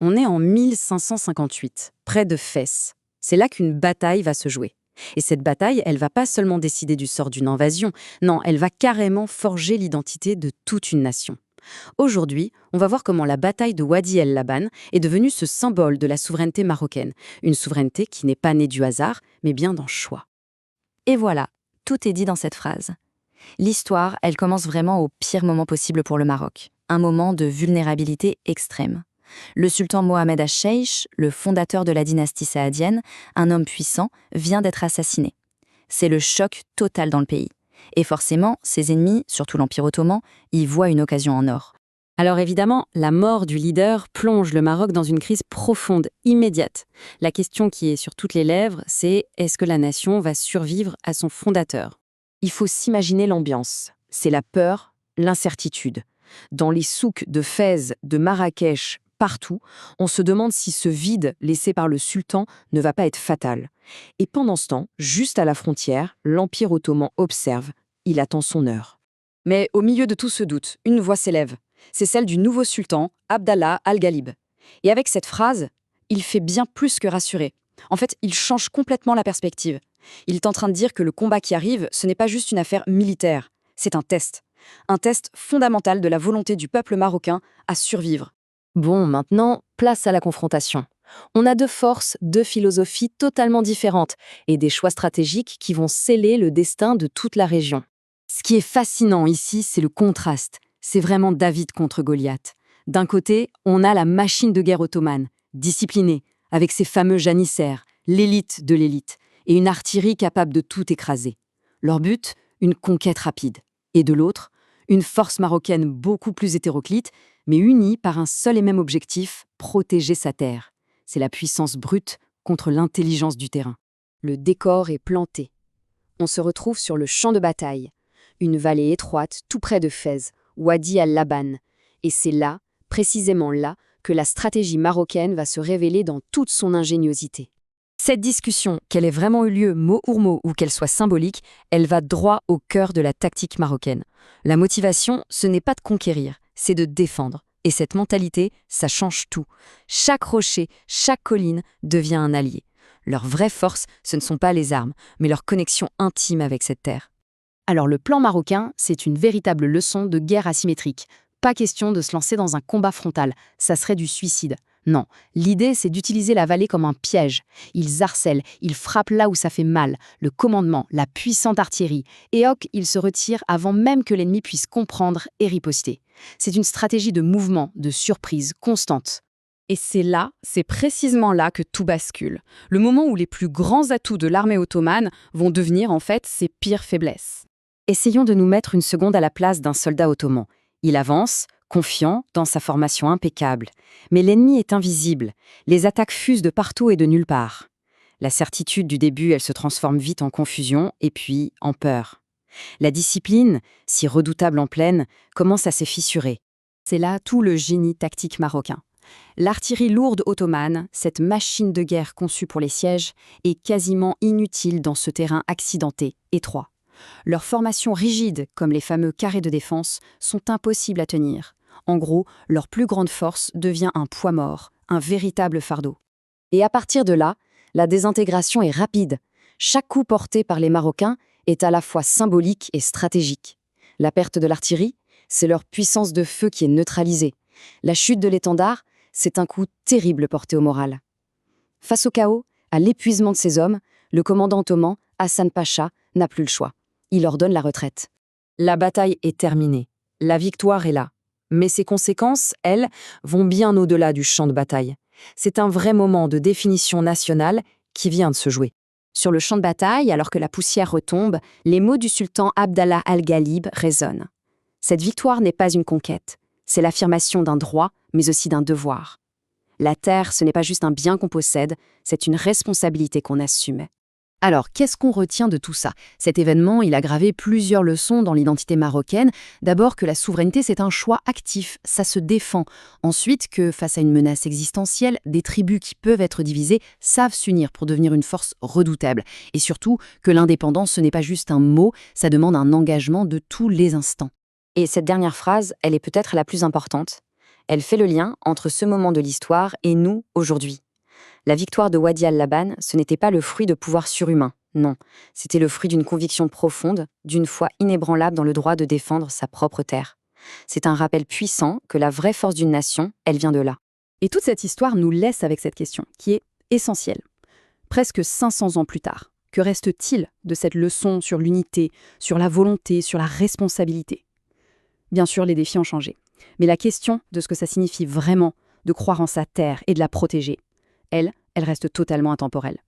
On est en 1558, près de Fès. C'est là qu'une bataille va se jouer. Et cette bataille, elle va pas seulement décider du sort d'une invasion, non, elle va carrément forger l'identité de toute une nation. Aujourd'hui, on va voir comment la bataille de Wadi El Laban est devenue ce symbole de la souveraineté marocaine, une souveraineté qui n'est pas née du hasard, mais bien d'un choix. Et voilà, tout est dit dans cette phrase. L'histoire, elle commence vraiment au pire moment possible pour le Maroc, un moment de vulnérabilité extrême. Le sultan Mohamed Ach-Cheich, le fondateur de la dynastie saadienne, un homme puissant, vient d'être assassiné. C'est le choc total dans le pays. Et forcément, ses ennemis, surtout l'Empire ottoman, y voient une occasion en or. Alors évidemment, la mort du leader plonge le Maroc dans une crise profonde, immédiate. La question qui est sur toutes les lèvres, c'est est-ce que la nation va survivre à son fondateur ? Il faut s'imaginer l'ambiance. C'est la peur, l'incertitude. Dans les souks de Fès, de Marrakech, partout, on se demande si ce vide laissé par le sultan ne va pas être fatal. Et pendant ce temps, juste à la frontière, l'Empire ottoman observe. Il attend son heure. Mais au milieu de tout ce doute, une voix s'élève. C'est celle du nouveau sultan, Abdallah Al-Ghalib. Et avec cette phrase, il fait bien plus que rassurer. En fait, il change complètement la perspective. Il est en train de dire que le combat qui arrive, ce n'est pas juste une affaire militaire, c'est un test. Un test fondamental de la volonté du peuple marocain à survivre. Bon, maintenant, place à la confrontation. On a deux forces, deux philosophies totalement différentes et des choix stratégiques qui vont sceller le destin de toute la région. Ce qui est fascinant ici, c'est le contraste. C'est vraiment David contre Goliath. D'un côté, on a la machine de guerre ottomane, disciplinée, avec ses fameux janissaires, l'élite de l'élite, et une artillerie capable de tout écraser. Leur but, une conquête rapide. Et de l'autre, une force marocaine beaucoup plus hétéroclite, mais unie par un seul et même objectif, protéger sa terre. C'est la puissance brute contre l'intelligence du terrain. Le décor est planté. On se retrouve sur le champ de bataille, une vallée étroite tout près de Fès, Wadi Al Laban. Et c'est là, précisément là, que la stratégie marocaine va se révéler dans toute son ingéniosité. Cette discussion, qu'elle ait vraiment eu lieu mot pour mot ou qu'elle soit symbolique, elle va droit au cœur de la tactique marocaine. La motivation, ce n'est pas de conquérir, c'est de défendre. Et cette mentalité, ça change tout. Chaque rocher, chaque colline devient un allié. Leur vraie force, ce ne sont pas les armes, mais leur connexion intime avec cette terre. Alors le plan marocain, c'est une véritable leçon de guerre asymétrique. Pas question de se lancer dans un combat frontal, ça serait du suicide. Non, l'idée c'est d'utiliser la vallée comme un piège. Ils harcèlent, ils frappent là où ça fait mal, le commandement, la puissante artillerie. Et hop, ils se retirent avant même que l'ennemi puisse comprendre et riposter. C'est une stratégie de mouvement, de surprise constante. Et c'est précisément là que tout bascule. Le moment où les plus grands atouts de l'armée ottomane vont devenir en fait ses pires faiblesses. Essayons de nous mettre une seconde à la place d'un soldat ottoman. Il avance, confiant dans sa formation impeccable. Mais l'ennemi est invisible. Les attaques fusent de partout et de nulle part. La certitude du début, elle se transforme vite en confusion et puis en peur. La discipline, si redoutable en plaine, commence à se fissurer. C'est là tout le génie tactique marocain. L'artillerie lourde ottomane, cette machine de guerre conçue pour les sièges, est quasiment inutile dans ce terrain accidenté, étroit. Leurs formations rigides, comme les fameux carrés de défense, sont impossibles à tenir. En gros, leur plus grande force devient un poids mort, un véritable fardeau. Et à partir de là, la désintégration est rapide. Chaque coup porté par les Marocains est à la fois symbolique et stratégique. La perte de l'artillerie, c'est leur puissance de feu qui est neutralisée. La chute de l'étendard, c'est un coup terrible porté au moral. Face au chaos, à l'épuisement de ses hommes, le commandant ottoman, Hassan Pacha, n'a plus le choix. Il ordonne la retraite. La bataille est terminée. La victoire est là. Mais ses conséquences, elles, vont bien au-delà du champ de bataille. C'est un vrai moment de définition nationale qui vient de se jouer. Sur le champ de bataille, alors que la poussière retombe, les mots du sultan Abdallah Al-Ghalib résonnent. Cette victoire n'est pas une conquête. C'est l'affirmation d'un droit, mais aussi d'un devoir. La terre, ce n'est pas juste un bien qu'on possède, c'est une responsabilité qu'on assume. Alors, qu'est-ce qu'on retient de tout ça ? Cet événement, il a gravé plusieurs leçons dans l'identité marocaine. D'abord que la souveraineté, c'est un choix actif, ça se défend. Ensuite que, face à une menace existentielle, des tribus qui peuvent être divisées savent s'unir pour devenir une force redoutable. Et surtout que l'indépendance, ce n'est pas juste un mot, ça demande un engagement de tous les instants. Et cette dernière phrase, elle est peut-être la plus importante. Elle fait le lien entre ce moment de l'histoire et nous, aujourd'hui. La victoire de Wadi al-Laban, ce n'était pas le fruit de pouvoirs surhumains, non. C'était le fruit d'une conviction profonde, d'une foi inébranlable dans le droit de défendre sa propre terre. C'est un rappel puissant que la vraie force d'une nation, elle vient de là. Et toute cette histoire nous laisse avec cette question, qui est essentielle. Presque 500 ans plus tard, que reste-t-il de cette leçon sur l'unité, sur la volonté, sur la responsabilité? Bien sûr, les défis ont changé. Mais la question de ce que ça signifie vraiment de croire en sa terre et de la protéger, elle reste totalement intemporelle.